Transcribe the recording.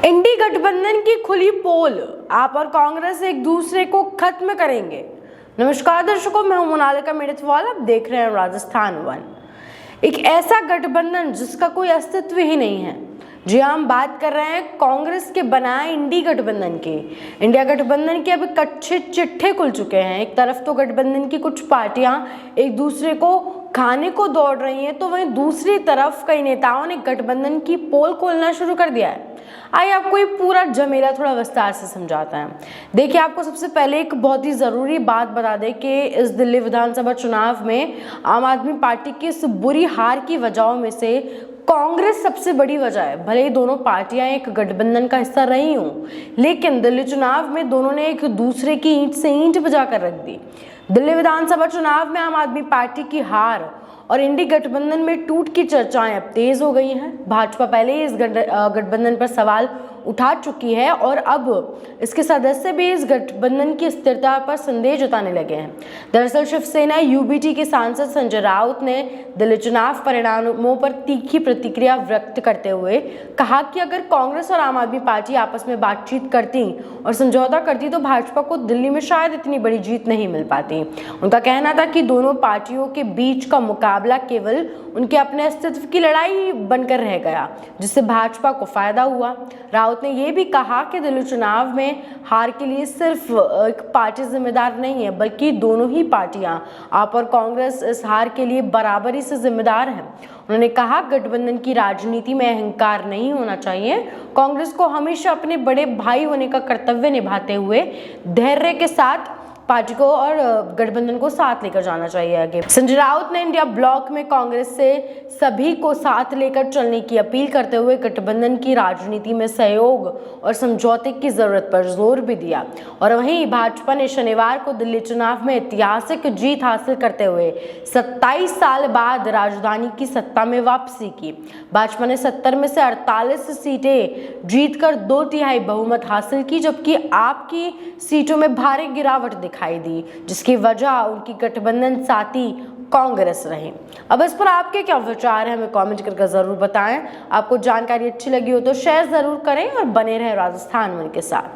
इंडी गठबंधन की खुली पोल, आप और कांग्रेस एक दूसरे को खत्म करेंगे। नमस्कार दर्शकों, मैं हूं मोनालिका मेड़तवाल। आप देख रहे हैं राजस्थान वन। एक ऐसा गठबंधन जिसका कोई अस्तित्व ही नहीं है। जी हम बात कर रहे हैं कांग्रेस के बनाए इंडी गठबंधन के। इंडिया गठबंधन के अब कच्चे चिट्ठे खुल चुके हैं। एक तरफ तो गठबंधन की कुछ पार्टियां एक दूसरे को खाने को दौड़ रही हैं, तो वहीं दूसरी तरफ कई नेताओं ने गठबंधन की पोल खोलना शुरू कर दिया है। आइए आपको ये पूरा जमेला थोड़ा विस्तार से समझाता है। देखिए, आपको सबसे पहले एक बहुत ही ज़रूरी बात बता दें कि इस दिल्ली विधानसभा चुनाव में आम आदमी पार्टी की इस बुरी हार की वजहों में से कांग्रेस सबसे बड़ी वजह है। भले ही दोनों पार्टियां एक गठबंधन का हिस्सा रही हों, लेकिन दिल्ली चुनाव में दोनों ने एक दूसरे की ईंट से ईंट बजा कर रख दी। दिल्ली विधानसभा चुनाव में आम आदमी पार्टी की हार और इंडी गठबंधन में टूट की चर्चाएं अब तेज हो गई हैं। भाजपा पहले ही इस गठबंधन पर सवाल उठा चुकी है और अब इसके सदस्य भी इस गठबंधन की स्थिरता पर संदेह जताने लगे हैं। दरअसल शिवसेना यूबीटी के सांसद संजय राउत ने दिल्ली चुनाव परिणामों पर तीखी प्रतिक्रिया व्यक्त करते हुए कहा कि अगर कांग्रेस और आम आदमी पार्टी आपस में बातचीत करती और समझौता करती तो भाजपा को दिल्ली में शायद इतनी बड़ी जीत नहीं मिल पाती। उनका कहना था कि दोनों पार्टियों के बीच का मुकाबला केवल उनके अपने अस्तित्व की लड़ाई बनकर रह गया, जिससे भाजपा को फायदा हुआ। राउत ने यह भी कहा कि दिल्ली चुनाव में हार के लिए सिर्फ एक पार्टी जिम्मेदार नहीं है, बल्कि दोनों ही पार्टियां, आप और कांग्रेस, इस हार के लिए बराबरी से जिम्मेदार हैं। उन्होंने कहा, गठबंधन की राजनीति में अहंकार नहीं होना चाहिए। कांग्रेस को हमेशा अपने बड़े भाई होने का कर्तव्य निभाते हुए धैर्य के साथ पार्टी को और गठबंधन को साथ लेकर जाना चाहिए आगे। संजय राउत ने इंडिया ब्लॉक में कांग्रेस से सभी को साथ लेकर चलने की अपील करते हुए गठबंधन की राजनीति में सहयोग और समझौते की जरूरत पर जोर भी दिया। और वहीं भाजपा ने शनिवार को दिल्ली चुनाव में ऐतिहासिक जीत हासिल करते हुए 27 साल बाद राजधानी की सत्ता में वापसी की। भाजपा ने 70 में से 48 सीटें जीतकर 2/3 बहुमत हासिल की, जबकि आपकी सीटों में भारी गिरावट दिखाई दी, जिसकी वजह उनकी गठबंधन साथी कांग्रेस रही। अब इस पर आपके क्या विचार हैं, हमें कमेंट करके जरूर बताएं। आपको जानकारी अच्छी लगी हो तो शेयर जरूर करें और बने रहें राजस्थान वन के साथ।